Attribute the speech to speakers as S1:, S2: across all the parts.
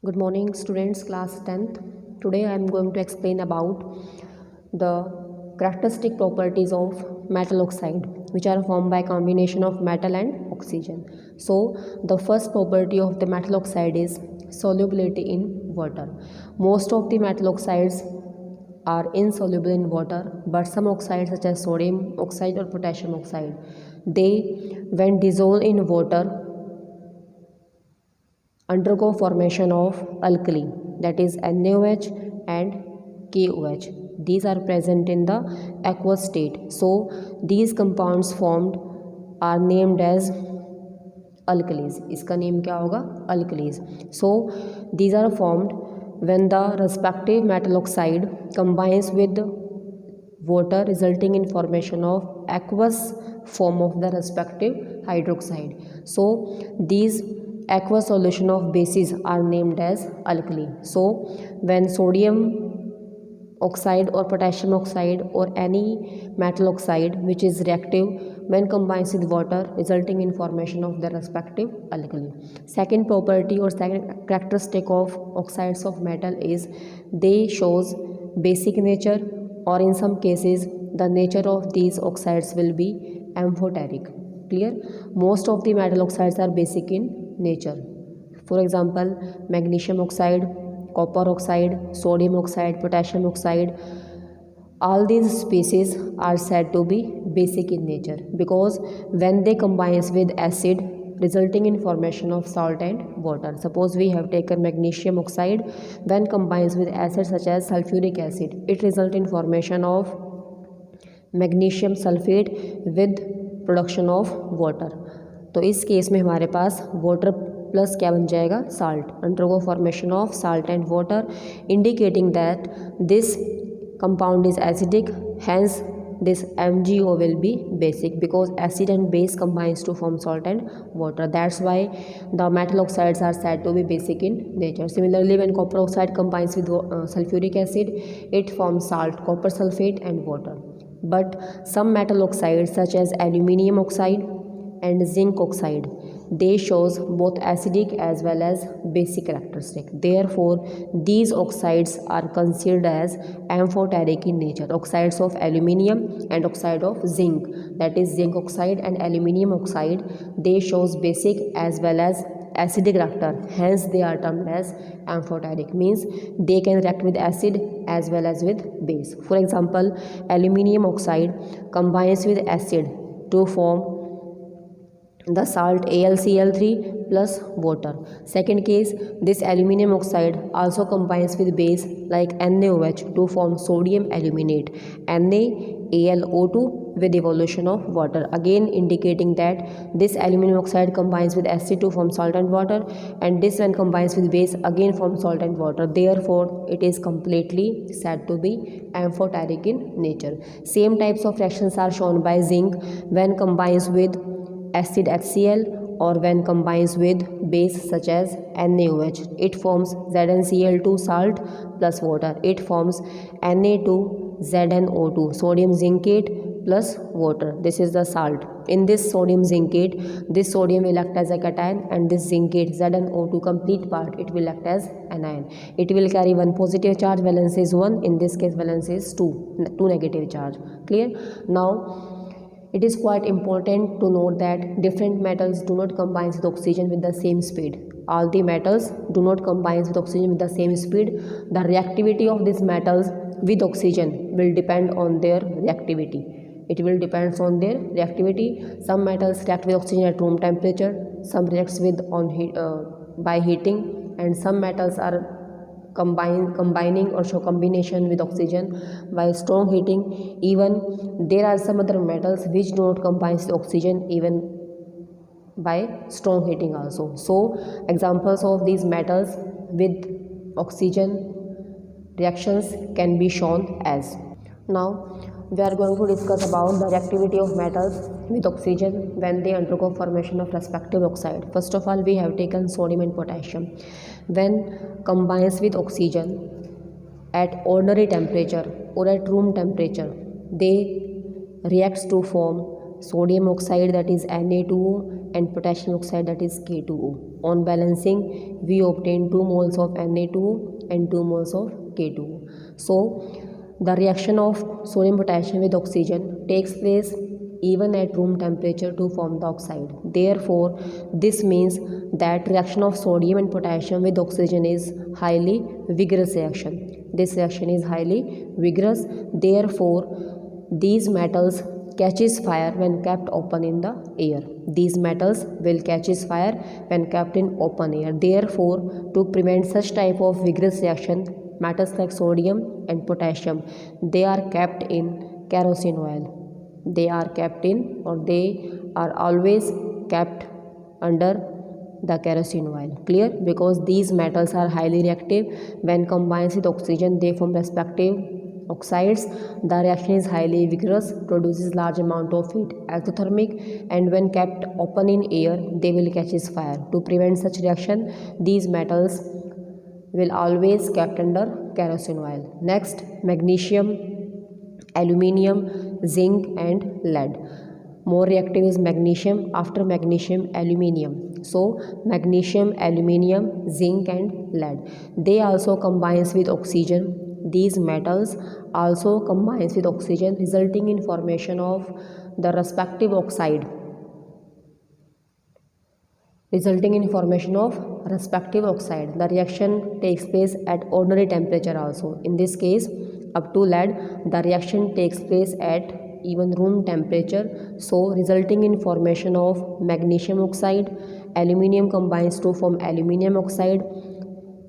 S1: Good morning students, class 10th. Today I am going to explain about the characteristic properties of metal oxide, which are formed by combination of metal and oxygen. So the first property of the metal oxide is solubility in water. Most of the metal oxides are insoluble in water, but some oxides such as sodium oxide or potassium oxide, they when dissolved in water undergo formation of alkali, that is NaOH and KOH. These are present in the aqueous state. So these compounds formed are named as alkalis. इसका name क्या होगा? alkalis. So these are formed when the respective metal oxide combines with water, resulting in formation of aqueous form of the respective hydroxide. So these aqueous solution of bases are named as alkali. So when sodium oxide or potassium oxide or any metal oxide which is reactive when combines with water, resulting in formation of the respective alkali. Second property or second characteristic of oxides of metal is they shows basic nature, or in some cases the nature of these oxides will be amphoteric. Clear? Most of the metal oxides are basic in nature. For example, magnesium oxide, copper oxide, sodium oxide, potassium oxide, all these species are said to be basic in nature because when they combine with acid, resulting in formation of salt and water. Suppose we have taken magnesium oxide, when combines with acid such as sulfuric acid, it results in formation of magnesium sulfate with production of water. तो इस case में हमारे पास water plus क्या बन जाएगा? Salt. Undergo formation of salt and water, indicating that this compound is acidic, hence this MgO will be basic because acid and base combines to form salt and water. That's why the metal oxides are said to be basic in nature. Similarly, when copper oxide combines with sulfuric acid, it forms salt, copper sulfate and water. But some metal oxides such as aluminium oxide and zinc oxide, they shows both acidic as well as basic characteristic. Therefore these oxides are considered as amphoteric in nature. Oxides of aluminium and oxide of zinc, that is zinc oxide and aluminium oxide, they shows basic as well as acidic character, hence they are termed as amphoteric, means they can react with acid as well as with base. For example, aluminium oxide combines with acid to form the salt AlCl3 plus water. Second case, this aluminium oxide also combines with base like NaOH to form sodium aluminate, NaAlO2 with evolution of water, again indicating that this aluminium oxide combines with acid to form salt and water, and this one combines with base again forms salt and water. Therefore it is completely said to be amphoteric in nature. Same types of reactions are shown by zinc when combines with acid HCl or when combines with base such as NaOH. It forms ZnCl2 salt plus water. It forms Na2ZnO2 sodium zincate plus water. This is the salt. In this sodium zincate, this sodium will act as a cation and this zincate ZnO2 complete part, it will act as anion. It will carry one positive charge, valence is 1, in this case valence is 2 negative charge. Clear? Now it is quite important to note that different metals do not combine with oxygen with the same speed. All the metals do not combine with oxygen with the same speed. The reactivity of these metals with oxygen will depend on their reactivity. It will depend on their reactivity. Some metals react with oxygen at room temperature, some reacts with by heating, and some metals are combining or show combination with oxygen by strong heating. Even there are some other metals which do not combine with oxygen even by strong heating also. So examples of these metals with oxygen reactions can be shown as. Now we are going to discuss about the reactivity of metals with oxygen when they undergo formation of respective oxide. First of all, we have taken sodium and potassium. When combines with oxygen at ordinary temperature or at room temperature, they reacts to form sodium oxide, that is Na2O, and potassium oxide, that is K2O. On balancing, we obtain 2 moles of Na2O and 2 moles of K2O. So the reaction of sodium potassium with oxygen takes place even at room temperature to form the oxide. Therefore, this means that reaction of sodium and potassium with oxygen is highly vigorous reaction. This reaction is highly vigorous. Therefore, these metals catches fire when kept open in the air. These metals will catches fire when kept in open air. Therefore, to prevent such type of vigorous reaction, metals like sodium and potassium, they are kept in kerosene oil. They are kept in, or they are always kept under the kerosene oil. Clear? Because these metals are highly reactive. When combined with oxygen, they form respective oxides. The reaction is highly vigorous, produces large amount of heat, exothermic, and when kept open in air, they will catches fire. To prevent such reaction, these metals will always kept under kerosene oil. Next, magnesium, aluminium, zinc, and lead. More reactive is magnesium. After magnesium, aluminium. So magnesium, aluminium, zinc, and lead. They also combines with oxygen. These metals also combines with oxygen, resulting in formation of the respective oxide. The reaction takes place at ordinary temperature also. In this case, up to lead, the reaction takes place at even room temperature, so resulting in formation of magnesium oxide. Aluminium combines to form aluminium oxide,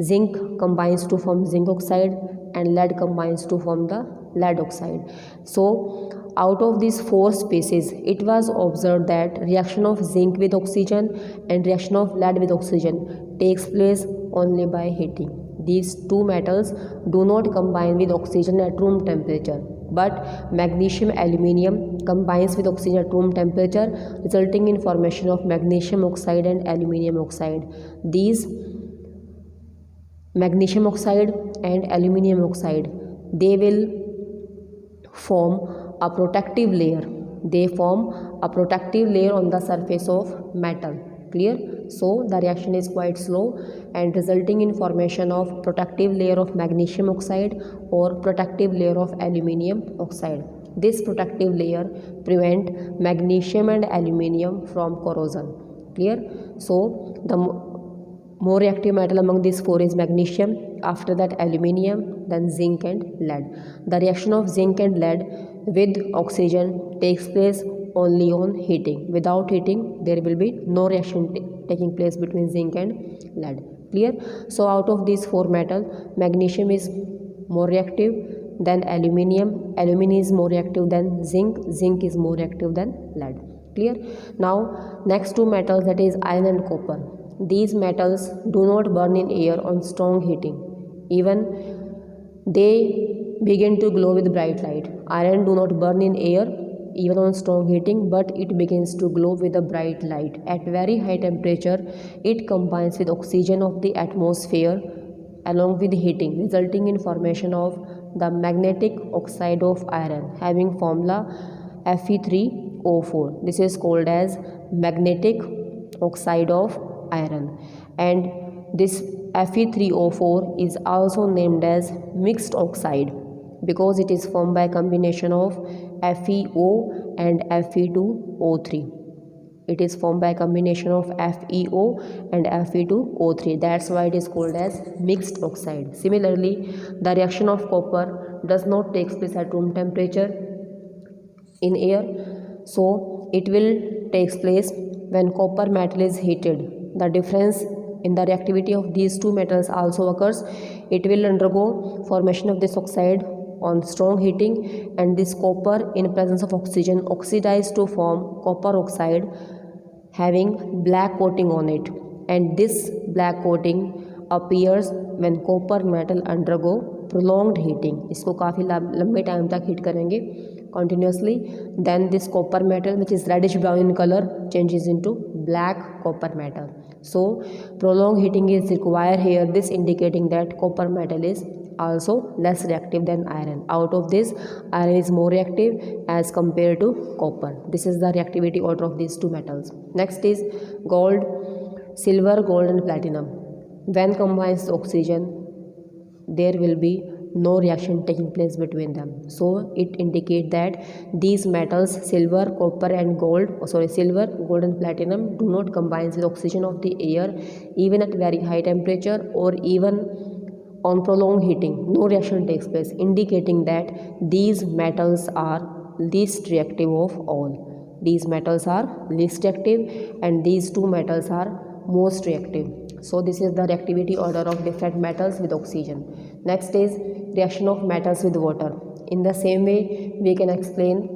S1: zinc combines to form zinc oxide, and lead combines to form the lead oxide. So out of these 4 species, it was observed that reaction of zinc with oxygen and reaction of lead with oxygen takes place only by heating. These 2 metals do not combine with oxygen at room temperature, but magnesium aluminium combines with oxygen at room temperature, resulting in formation of magnesium oxide and aluminium oxide. These magnesium oxide and aluminium oxide, they will form a protective layer. They form a protective layer on the surface of metal. Clear? So the reaction is quite slow and resulting in formation of protective layer of magnesium oxide or protective layer of aluminium oxide. This protective layer prevent magnesium and aluminium from corrosion. Clear? So the more reactive metal among these 4 is magnesium, after that aluminium, then zinc and lead. The reaction of zinc and lead with oxygen takes place only on heating. Without heating, there will be no reaction taking place between zinc and lead. Clear? So out of these 4 metals, magnesium is more reactive than aluminium, aluminium is more reactive than zinc, zinc is more reactive than lead. Clear? Now next 2 metals, that is iron and copper. These metals do not burn in air on strong heating. Even they begin to glow with bright light. Iron do not burn in air even on strong heating, but it begins to glow with a bright light. At very high temperature, it combines with oxygen of the atmosphere along with heating, resulting in formation of the magnetic oxide of iron, having formula Fe3O4. This is called as magnetic oxide of iron, and this Fe3O4 is also named as mixed oxide because it is formed by combination of FeO and Fe2O3. It is formed by combination of FeO and Fe2O3. That's why it is called as mixed oxide. Similarly, the reaction of copper does not take place at room temperature in air, so it will take place when copper metal is heated. The difference in the reactivity of these 2 metals also occurs. It will undergo formation of this oxide on strong heating, and this copper in presence of oxygen oxidized to form copper oxide having black coating on it, and this black coating appears when copper metal undergo prolonged heating. इसको काफ़ी लंबे time तक heat करेंगे continuously, then this copper metal, which is reddish brown in color, changes into black copper metal. So prolonged heating is required here, this indicating that copper metal is also less reactive than iron. Out of this, iron is more reactive as compared to copper. This is the reactivity order of these two metals. Next is gold, silver, gold and platinum. When combined with oxygen, there will be no reaction taking place between them. So it indicates that these metals, silver, copper and gold, silver, gold and platinum do not combine with oxygen of the air even at very high temperature or even on prolonged heating. No reaction takes place, indicating that these metals are least reactive of all. These metals are least reactive and these two metals are most reactive. So this is the reactivity order of different metals with oxygen. Next is reaction of metals with water. In the same way, we can explain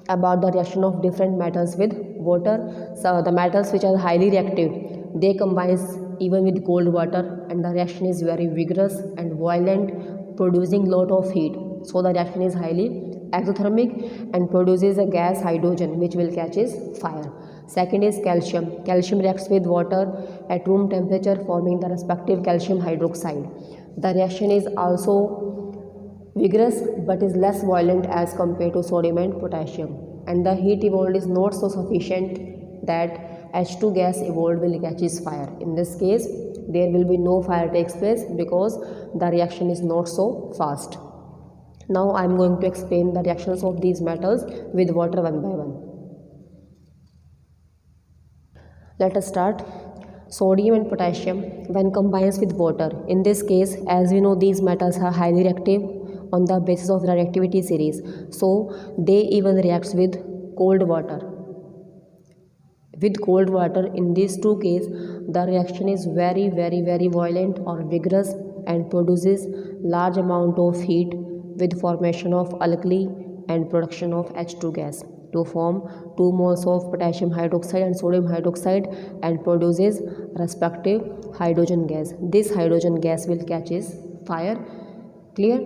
S1: about the reaction of different metals with water. So the metals which are highly reactive, they combine even with cold water and the reaction is very vigorous and violent, producing lot of heat. So the reaction is highly exothermic and produces a gas hydrogen which will catches fire. Second is calcium. Calcium reacts with water at room temperature forming the respective calcium hydroxide. The reaction is also vigorous but is less violent as compared to sodium and potassium. And the heat evolved is not so sufficient that H2 gas evolved will catches fire. In this case, there will be no fire takes place because the reaction is not so fast. Now I am going to explain the reactions of these metals with water one by one. Let us start. Sodium and potassium when combined with water. In this case, as we know, these metals are highly reactive on the basis of the reactivity series. So they even react with cold water. With cold water, in these two cases, the reaction is very violent or vigorous and produces large amount of heat with formation of alkali and production of H2 gas to form 2 moles of potassium hydroxide and sodium hydroxide and produces respective hydrogen gas. This hydrogen gas will catches fire, clear,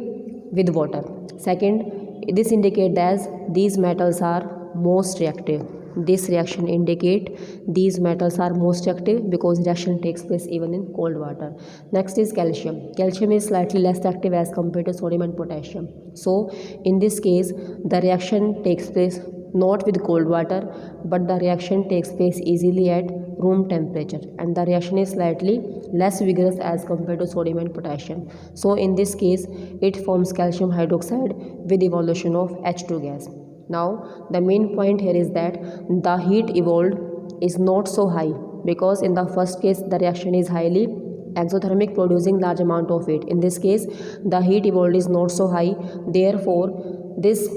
S1: with water. Second, this indicates that these metals are most reactive. This reaction indicate these metals are most reactive because reaction takes place even in cold water. Next is calcium. Calcium is slightly less active as compared to sodium and potassium. So in this case, the reaction takes place not with cold water, but the reaction takes place easily at room temperature and the reaction is slightly less vigorous as compared to sodium and potassium. So in this case, it forms calcium hydroxide with evolution of H2 gas. Now the main point here is that the heat evolved is not so high because in the first case the reaction is highly exothermic producing large amount of heat. In this case the heat evolved is not so high, therefore this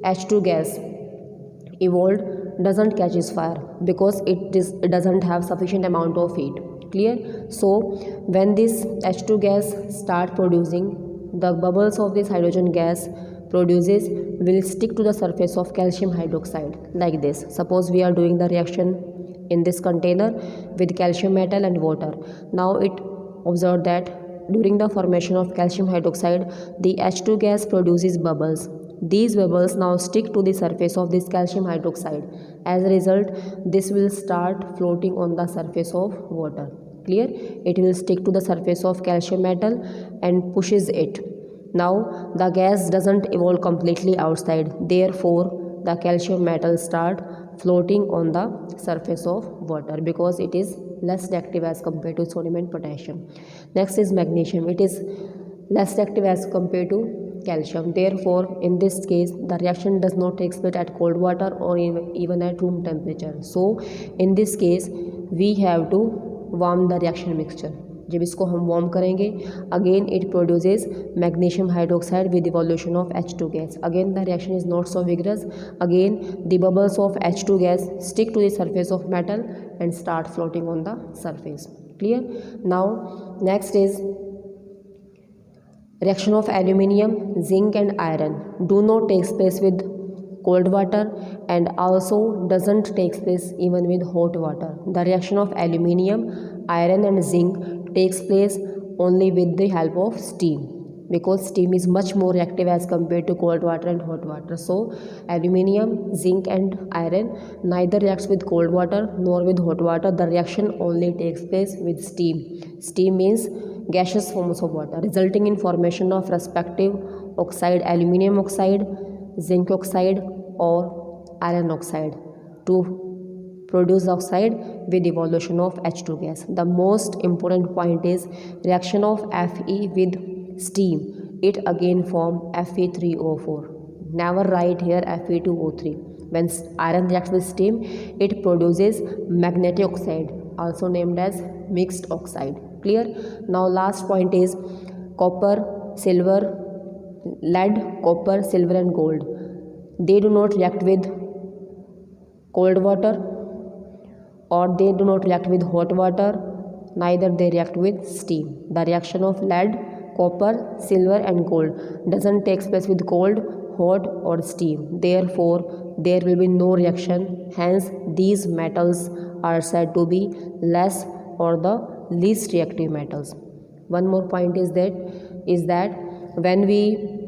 S1: H2 gas evolved doesn't catches fire because it doesn't have sufficient amount of heat, clear. So when this H2 gas start producing, the bubbles of this hydrogen gas produces will stick to the surface of calcium hydroxide like this. Suppose we are doing the reaction in this container with calcium metal and water. Now it observed that during the formation of calcium hydroxide, the H2 gas produces bubbles. These bubbles now stick to the surface of this calcium hydroxide. As a result, this will start floating on the surface of water. Clear? It will stick to the surface of calcium metal and pushes it. Now the gas doesn't evolve completely outside, therefore the calcium metal start floating on the surface of water because it is less reactive as compared to sodium and potassium. Next is magnesium. It is less reactive as compared to calcium, therefore in this case the reaction does not take place at cold water or even at room temperature. So in this case we have to warm the reaction mixture. जब इसको हम warm करेंगे, again it produces magnesium hydroxide with evolution of H2 gas. Again the reaction is not so vigorous. Again the bubbles of H2 gas stick to the surface of metal and start floating on the surface. Clear? Now next is reaction of aluminium, zinc and iron do not take place with cold water and also doesn't take place even with hot water. The reaction of aluminium, iron and zinc takes place only with the help of steam. because steam is much more reactive as compared to cold water and hot water. So aluminium, zinc and iron neither reacts with cold water nor with hot water. The reaction only takes place with steam. Steam means gaseous forms of water, resulting in formation of respective oxide, aluminium oxide, zinc oxide or iron oxide to produce oxide with evolution of H2 gas. The most important point is reaction of Fe with steam. It again form Fe3O4. Never write here Fe2O3. When iron reacts with steam, it produces magnetic oxide, also named as mixed oxide. Clear? Now last point is copper, silver, lead, copper, silver and gold. They do not react with cold water or they do not react with hot water, neither they react with steam. The reaction of lead, copper, silver and gold doesn't take place with cold, hot or steam. Therefore, there will be no reaction. Hence, these metals are said to be less or the least reactive metals. One more point is that when we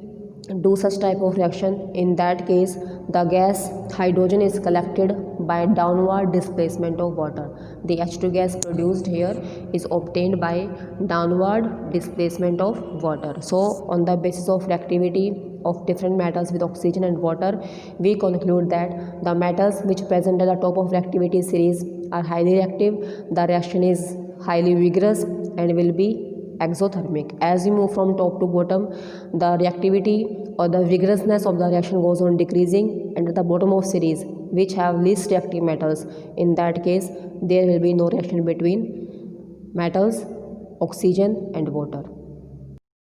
S1: do such type of reaction, in that case the gas hydrogen is collected by downward displacement of water. The H2 gas produced here is obtained by downward displacement of water. So on the basis of reactivity of different metals with oxygen and water, we conclude that the metals which present at the top of reactivity series are highly reactive. The reaction is highly vigorous and will be exothermic. As we move from top to bottom, the reactivity or the vigorousness of the reaction goes on decreasing, and at the bottom of series which have least reactive metals, in that case there will be no reaction between metals, oxygen and water.